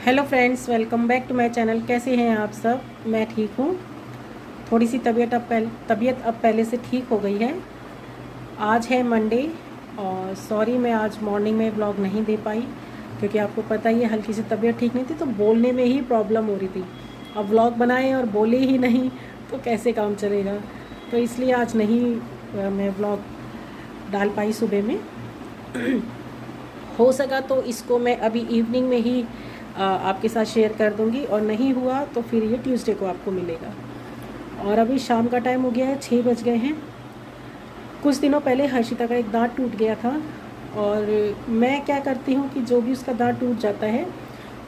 Hello friends, welcome back to my channel. कैसे हैं आप सब? मैं ठीक हूँ। थोड़ी सी तबीयत अब पहले से ठीक हो गई है। आज है मंडे और सॉरी मैं आज मॉर्निंग में व्लॉग नहीं दे पाई क्योंकि आपको पता ही है हल्की सी तबीयत ठीक नहीं थी तो बोलने में ही प्रॉब्लम हो रही थी। अब व्लॉग बनाए और बोले ही नहीं तो कैसे काम चलेगा, तो इसलिए आज नहीं मैं व्लॉग डाल पाई सुबह में। हो सका तो इसको मैं अभी इवनिंग में ही आपके साथ शेयर कर दूंगी और नहीं हुआ तो फिर ये ट्यूसडे को आपको मिलेगा। और अभी शाम का टाइम हो गया है, 6 बज गए हैं। कुछ दिनों पहले हर्षिता का एक दांत टूट गया था और मैं क्या करती हूँ कि जो भी उसका दांत टूट जाता है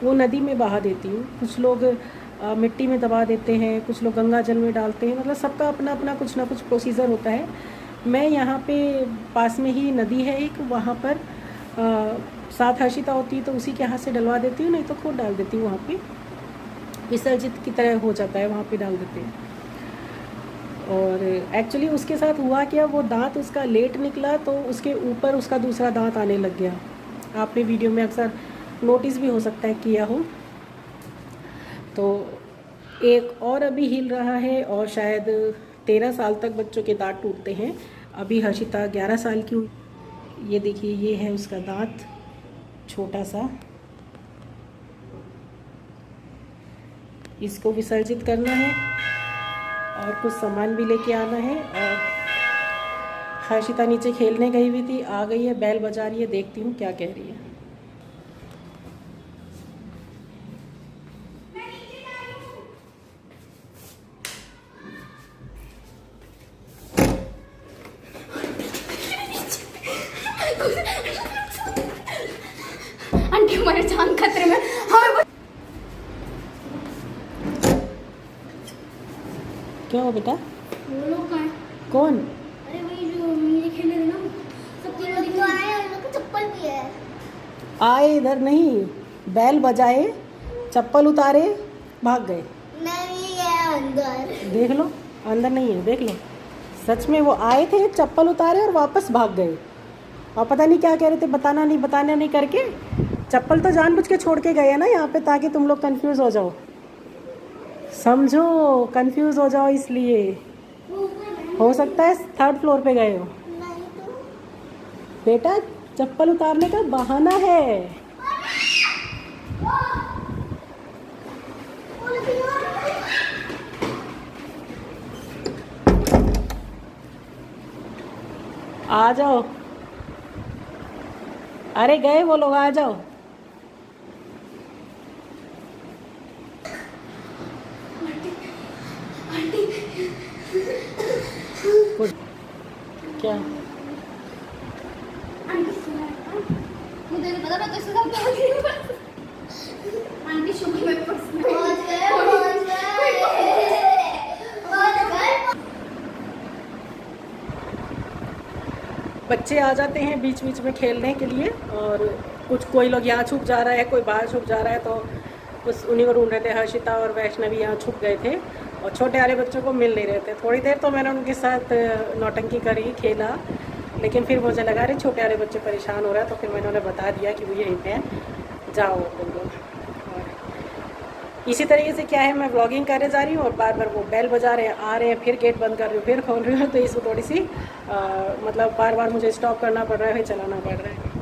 वो नदी में बहा देती हूँ। कुछ लोग मिट्टी में दबा देते हैं, कुछ लोग गंगा जल में डालते हैं, मतलब सबका अपना अपना कुछ ना कुछ प्रोसीजर होता है। मैं यहाँ पे पास में ही नदी है एक, वहाँ पर साथ हर्षिता होती है तो उसी के हाथ से डलवा देती हूँ, नहीं तो खुद डाल देती हूँ। वहाँ पे विसर्जित की तरह हो जाता है, वहाँ पे डाल देते हैं। और एक्चुअली उसके साथ हुआ क्या, वो दांत उसका लेट निकला तो उसके ऊपर उसका दूसरा दांत आने लग गया। आपने वीडियो में अक्सर नोटिस भी हो सकता है किया हो। तो एक और अभी हिल रहा है और शायद 13 साल तक बच्चों के दांत टूटते हैं। अभी हर्षिता 11 साल की हुई। ये देखिए, ये है उसका दांत छोटा सा। इसको विसर्जित करना है और कुछ सामान भी लेके आना है। और हर्षिता नीचे खेलने गई हुई थी, आ गई है, बैल बजा रही है, देखती हूँ क्या कह रही है। आंटी हमारी जान खतरे में, हमें क्या हो बेटा? वो लोग कहाँ हैं? कौन? अरे वही जो मेरे खेल रहे थे ना, सब तीनों दिख रहे हैं। उन लोग को चप्पल भी है। आए इधर नहीं, बैल बजाए, चप्पल उतारे, भाग गए। नहीं है अंदर। देख लो, अंदर नहीं है, देख लो। सच में वो आए थे, चप्पल उतारे और वापस भाग गए। और पता नहीं क्या कह रहे थे, बताना नहीं करके। चप्पल तो जानबूझ के छोड़ के गए हैं ना यहाँ पे, ताकि तुम लोग कंफ्यूज हो जाओ, समझो, कंफ्यूज हो जाओ, इसलिए हो सकता है 3rd फ्लोर पे गए हो। नहीं तो बेटा, चप्पल उतारने का बहाना है। आ जाओ, अरे गए वो लोग, आ जाओ। क्या? मुझे नहीं पता, मैं तो इसके साथ भाग रही हूँ। आंटी शुक्र मेरे पास नहीं। पहुंच गए। बच्चे आ जाते हैं बीच बीच में खेलने के लिए, और कोई लोग यहाँ छुप जा रहा है, कोई बाहर छुप जा रहा है, तो उस उन्हीं को ढूंढ रहे थे। हर्षिता और वैष्णवी यहाँ छुप गए थे और छोटे वाले बच्चों को मिल नहीं रहे थे। थोड़ी देर तो मैंने उनके साथ नौटंकी करी, खेला, लेकिन फिर मुझे लगा रहे छोटे वाले बच्चे परेशान हो रहा है, तो फिर मैंने उन्हें बता दिया कि वो यहीं पे जाओ तुम लोग। और इसी तरीके से क्या है, मैं व्लॉगिंग करने जा रही हूँ और बार बार वो बेल बजा रहे हैं, आ रहे हैं, फिर गेट बंद कर रही हूँ, फिर खोल रही हूँ, तो इसको थोड़ी सी मतलब बार बार मुझे स्टॉप करना पड़ रहा है, फिर चलाना पड़ रहा है।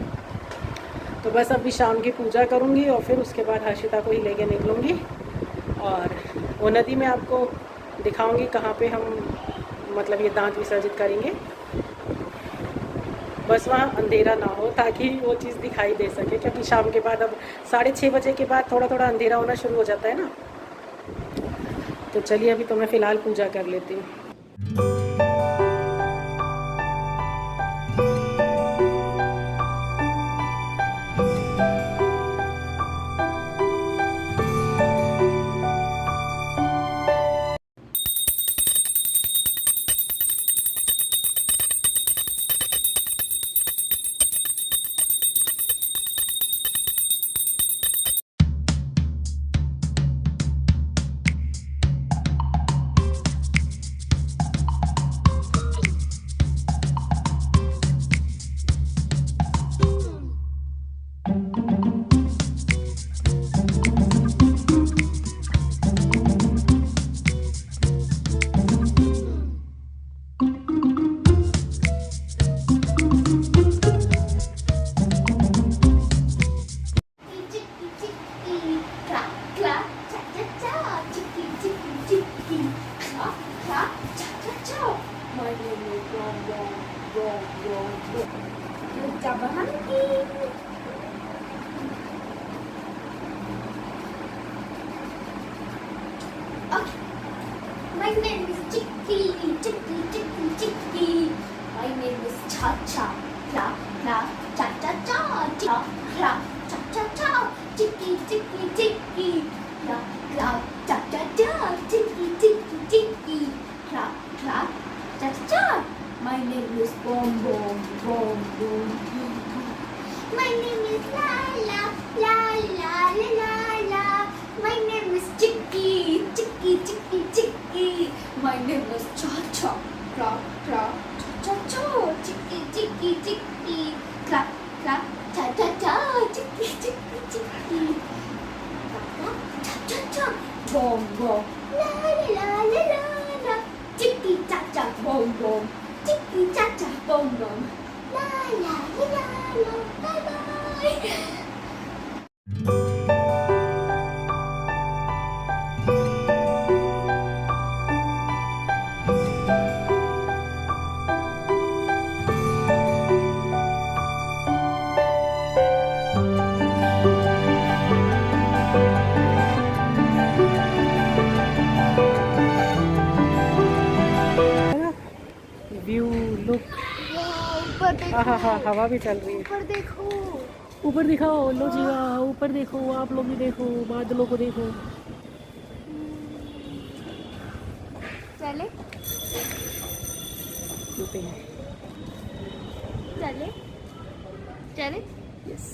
तो बस अभी शाम की पूजा करूँगी और फिर उसके बाद हर्षिता को ही लेके निकलूँगी और वो नदी में आपको दिखाऊँगी कहाँ पे हम मतलब ये दांत विसर्जित करेंगे। बस वहाँ अंधेरा ना हो ताकि वो चीज़ दिखाई दे सके, क्योंकि शाम के बाद अब 6:30 बजे के बाद थोड़ा थोड़ा अंधेरा होना शुरू हो जाता है ना। तो चलिए, अभी तो मैं फ़िलहाल पूजा कर लेती हूँ। Okay. My name is Chicky, Chicky, Chicky, Chicky. My name is Cha Cha, Cla, Cla, Cha Cha Cha, Cha, Cla, Cha Cha Cha, Chicky, Chicky, Chicky, Cla, Cla, Cha Cha Cha, Chicky, Chicky, Chicky, Cla, Cla, Cha Cha Cha. My name is Bom Bom, Bom Bom. My name is La La, La La La La La. My name is Chicky, Chicky, Chicky, Chicky. My name is Cha Cha, Cla, Cla, Cha Cha Cha, Chicky, Chicky, Chicky, Cla, Cla, Cha Cha Cha, Chicky, Chicky, Chicky, Cla, Cla, Cha Cha Cha, Bom Bom, La La La La La La, Chicky Cha Cha, Bom Bom, Chicky Cha Cha, Bom Bom, La La La La La, bye bye. View look, ऊपर देखो, हाँ हवा भी चल रही है। ऊपर देखो, ऊपर दिखाओ, लो जी वाह, ऊपर देखो, आप लोग भी देखो, बादलों को देखो। चले रुके हैं। चले चले। यस।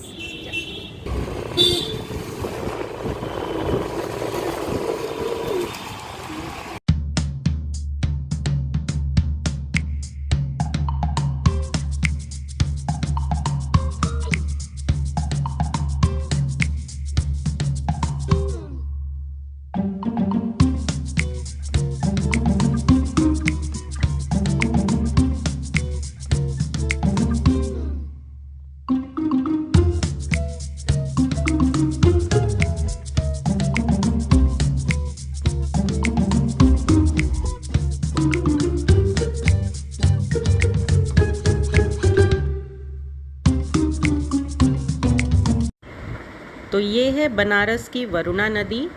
तो ये है बनारस की वरुणा नदी,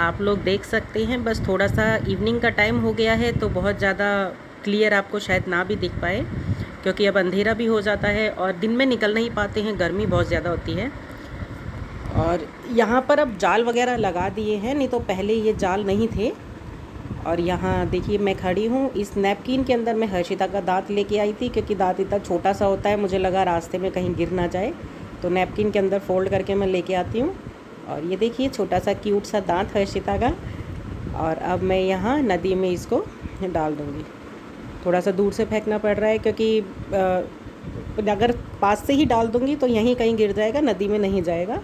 आप लोग देख सकते हैं। बस थोड़ा सा इवनिंग का टाइम हो गया है तो बहुत ज़्यादा क्लियर आपको शायद ना भी दिख पाए, क्योंकि अब अंधेरा भी हो जाता है और दिन में निकल नहीं पाते हैं, गर्मी बहुत ज़्यादा होती है। और यहाँ पर अब जाल वगैरह लगा दिए हैं, नहीं तो पहले ये जाल नहीं थे। और यहाँ देखिए मैं खड़ी हूँ, इस नैपकिन के अंदर मैं हर्षिता का दांत लेके आई थी, क्योंकि दांत इतना छोटा सा होता है, मुझे लगा रास्ते में कहीं गिर ना जाए, तो नैपकिन के अंदर फोल्ड करके मैं लेके आती हूँ। और ये देखिए छोटा सा क्यूट सा दांत हर्षिता का। और अब मैं यहाँ नदी में इसको डाल दूँगी। थोड़ा सा दूर से फेंकना पड़ रहा है, क्योंकि अगर पास से ही डाल दूँगी तो यहीं कहीं गिर जाएगा, नदी में नहीं जाएगा।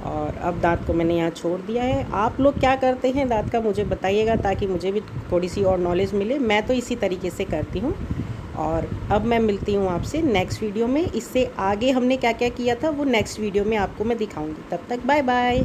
और अब दांत को मैंने यहाँ छोड़ दिया है। आप लोग क्या करते हैं दांत का मुझे बताइएगा, ताकि मुझे भी थोड़ी सी और नॉलेज मिले। मैं तो इसी तरीके से करती हूँ। और अब मैं मिलती हूँ आपसे नेक्स्ट वीडियो में। इससे आगे हमने क्या क्या किया था वो नेक्स्ट वीडियो में आपको मैं दिखाऊंगी। तब तक बाय बाय।